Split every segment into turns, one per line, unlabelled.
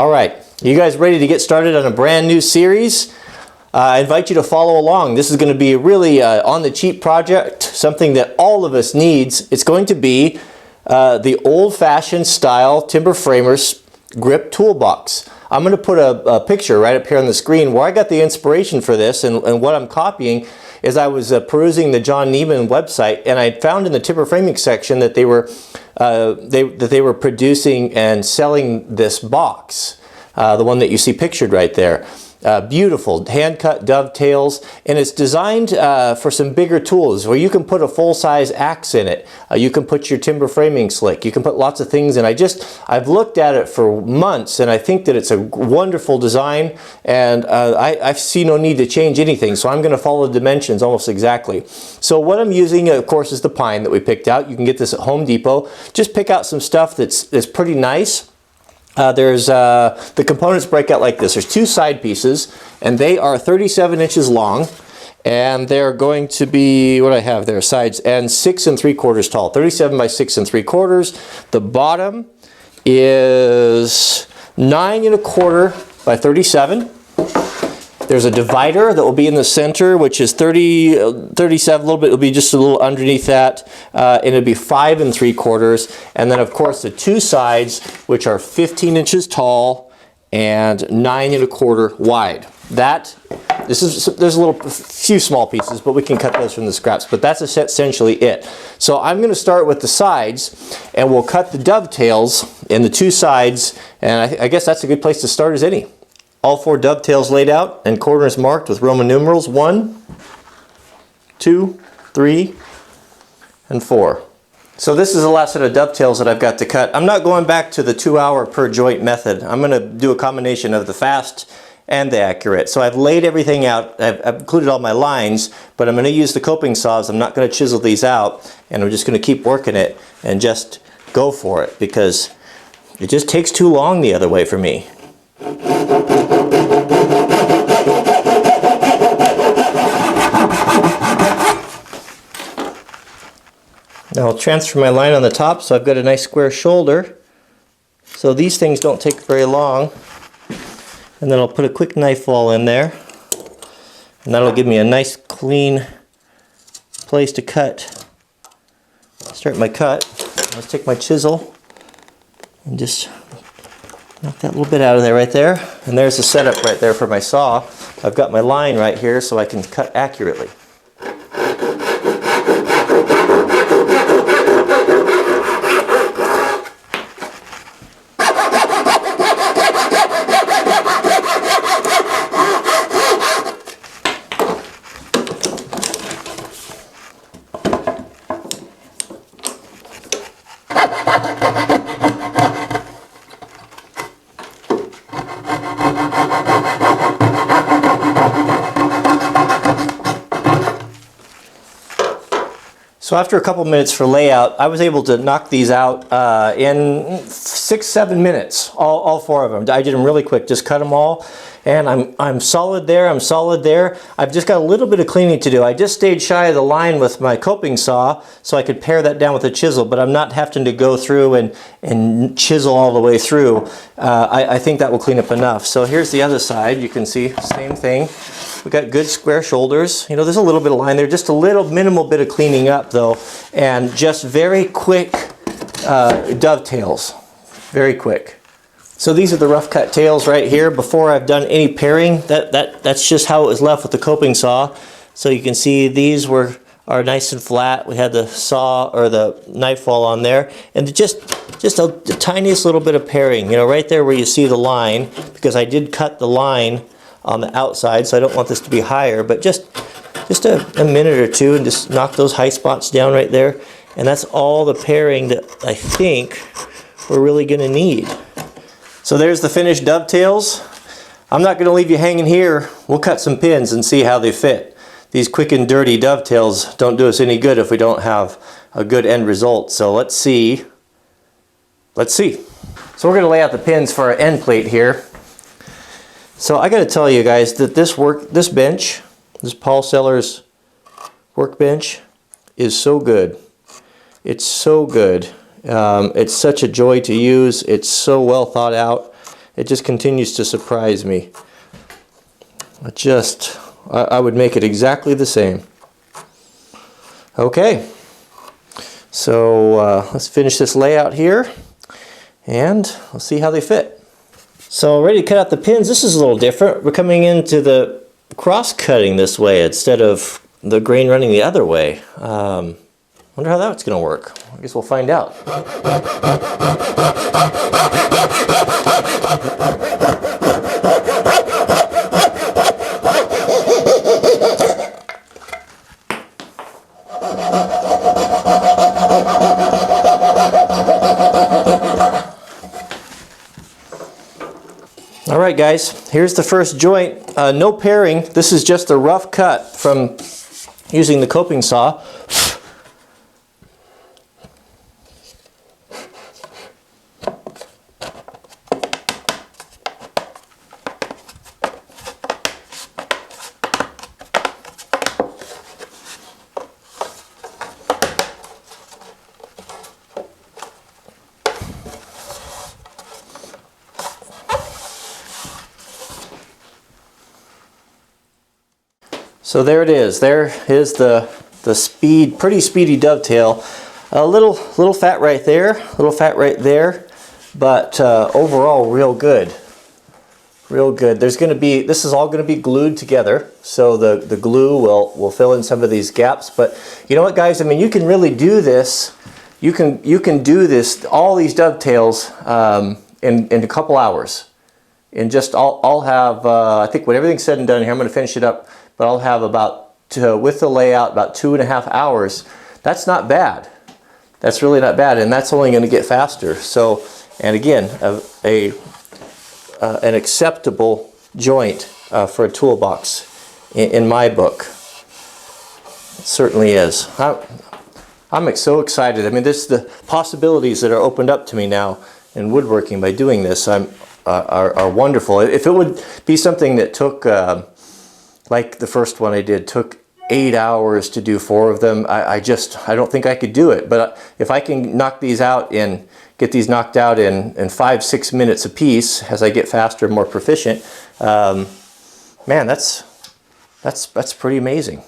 All right, you guys ready to get started on a brand new series? I invite you to follow along. This is going to be a really on the cheap project, something that all of us needs. It's going to be the old-fashioned style timber framers grip toolbox. I'm going to put a picture right up here on the screen where I got the inspiration for this, and what I'm copying is I was perusing the John Neiman website, and I found in the timber framing section that they were producing and selling this box, the one that you see pictured right there. Beautiful hand-cut dovetails, and it's designed for some bigger tools where you can put a full-size axe in it. You can put your timber framing slick. You can put lots of things in. I've looked at it for months, and I think that it's a wonderful design, and I see no need to change anything, so I'm going to follow the dimensions almost exactly. So what I'm using, of course, is the pine that we picked out. You can get this at Home Depot. Just pick out some stuff that's pretty nice. The components break out like this. There's two side pieces, and they are 37 inches long, and they're going to be, what I have there, sides and 6 3/4 tall, 37 by 6 3/4. The bottom is 9 1/4 by 37. There's a divider that will be in the center, which is 37, a little bit, it'll be just a little underneath that, and it'll be 5 3/4. And then, of course, the two sides, which are 15 inches tall and 9 1/4 wide. There's a few small pieces, but we can cut those from the scraps, but that's essentially it. So I'm going to start with the sides, and we'll cut the dovetails in the two sides, and I guess that's a good place to start as any. All 4 dovetails laid out and corners marked with Roman numerals 1, 2, 3, and 4. So this is the last set of dovetails that I've got to cut. I'm not going back to the 2-hour per joint method. I'm going to do a combination of the fast and the accurate. So I've laid everything out. I've included all my lines, but I'm going to use the coping saws. I'm not going to chisel these out, and I'm just going to keep working it and just go for it, because it just takes too long the other way for me. Now I'll transfer my line on the top, so I've got a nice square shoulder. So these things don't take very long. And then I'll put a quick knife fall in there. And that'll give me a nice clean place to cut. Start my cut. Let's take my chisel and just knock that little bit out of there right there. And there's the setup right there for my saw. I've got my line right here so I can cut accurately. So after a couple minutes for layout, I was able to knock these out in 6-7 minutes, all 4 of them. I did them really quick, just cut them all, and I'm solid there, I'm solid there. I've just got a little bit of cleaning to do. I just stayed shy of the line with my coping saw so I could pare that down with a chisel, but I'm not having to go through and chisel all the way through. I think that will clean up enough. So here's the other side. You can see, same thing. We got good square shoulders. You know, there's a little bit of line there, just a little minimal bit of cleaning up though, and just very quick dovetails, very quick. So these are the rough cut tails right here before I've done any paring. That's just how it was left with the coping saw. So you can see these are nice and flat. We had the saw or the knife fall on there, and just the tiniest little bit of paring, you know, right there where you see the line, because I did cut the line on the outside, so I don't want this to be higher, but just a minute or two, and just knock those high spots down right there, and that's all the paring that I think we're really going to need. So there's the finished dovetails. I'm not going to leave you hanging here. We'll cut some pins and see how they fit. These quick and dirty dovetails don't do us any good if we don't have a good end result. So let's see. So we're going to lay out the pins for our end plate here. So I got to tell you guys that this bench, this Paul Sellers workbench, is so good. It's so good. It's such a joy to use. It's so well thought out. It just continues to surprise me. I would make it exactly the same. Okay, so let's finish this layout here, and we'll see how they fit. So ready to cut out the pins. This is a little different. We're coming into the cross-cutting this way instead of the grain running the other way. Wonder how that's going to work. I guess we'll find out. Alright guys, here's the first joint. No paring. This is just a rough cut from using the coping saw. So there it is. There is the pretty speedy dovetail. A little fat right there, a little fat right there, but overall real good. Real good. This is all going to be glued together, so the glue will fill in some of these gaps. But you know what, guys? I mean, you can really do this. You can do this, all these dovetails in a couple hours. And just I'll have I think when everything's said and done here, I'm going to finish it up. But I'll have about, with the layout, about 2.5 hours. That's not bad. That's really not bad, and that's only going to get faster. So, and again, an acceptable joint for a toolbox in my book. It certainly is. I'm so excited. I mean, the possibilities that are opened up to me now in woodworking by doing this are wonderful. If it would be something that took like the first one I did, took 8 hours to do 4 of them. I don't think I could do it. But if I can knock these out get these knocked out in 5-6 minutes a piece as I get faster and more proficient, man, that's pretty amazing.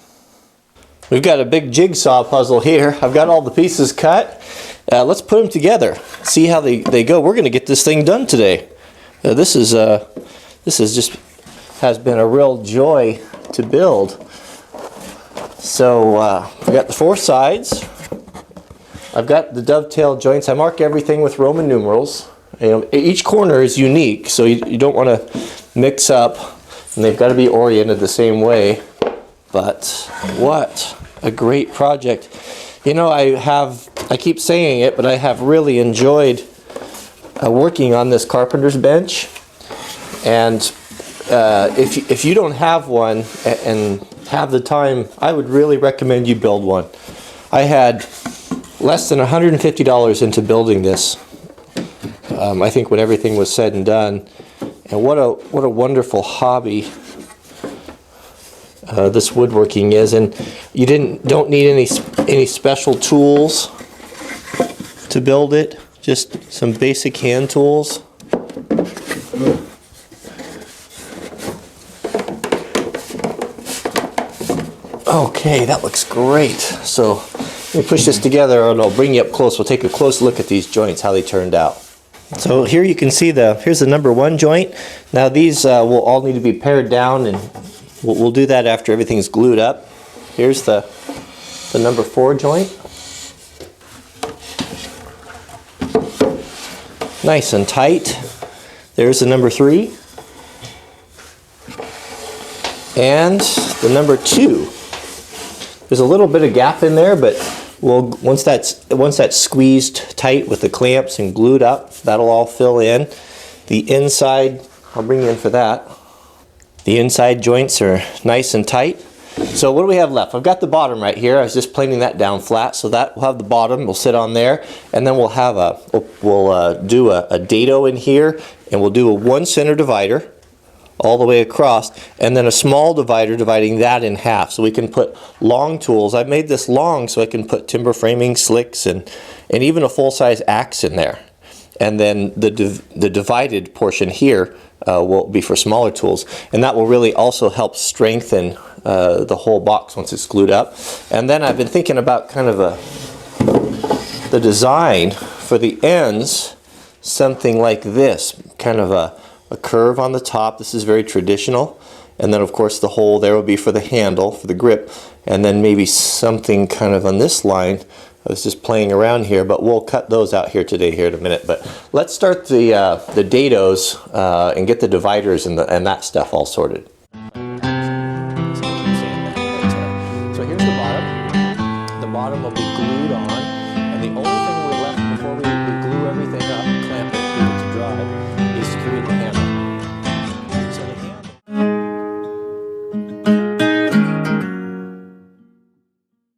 We've got a big jigsaw puzzle here. I've got all the pieces cut. Let's put them together. See how they go. We're going to get this thing done today. This has been a real joy to build. So we got the 4 sides. I've got the dovetail joints. I mark everything with Roman numerals. You know, each corner is unique, so you don't want to mix up, and they've got to be oriented the same way. But what a great project. You know, I keep saying it, but I have really enjoyed working on this carpenter's bench. And if you don't have one and have the time, I would really recommend you build one. I had less than $150 into building this. I think when everything was said and done, and what a wonderful hobby this woodworking is. And you don't need any special tools to build it. Just some basic hand tools. Okay, that looks great. So let me push this together and I'll bring you up close. We'll take a close look at these joints, how they turned out. So here you can see here's the number 1 joint. Now these will all need to be pared down, and we'll do that after everything's glued up. Here's the number 4 joint. Nice and tight. There's the number 3. And the number 2. There's a little bit of gap in there, but once that's squeezed tight with the clamps and glued up, that'll all fill in. The inside, I'll bring you in for that. The inside joints are nice and tight. So what do we have left? I've got the bottom right here. I was just planing that down flat, so that we'll have the bottom. We'll sit on there, and then we'll do a dado in here, and we'll do a 1 center divider all the way across, and then a small divider dividing that in half, so we can put long tools. I've made this long so I can put timber framing, slicks, and even a full-size axe in there. and then the divided portion here will be for smaller tools, and that will really also help strengthen the whole box once it's glued up. And then I've been thinking about kind of the design for the ends, something like this, kind of a curve on the top. This is very traditional, and then of course the hole there will be for the handle, for the grip, and then maybe something kind of on this line. I was just playing around here, but we'll cut those out here today here in a minute. But let's start the dados and get the dividers and that stuff all sorted. So here's the bottom. The bottom will be glued on, and the only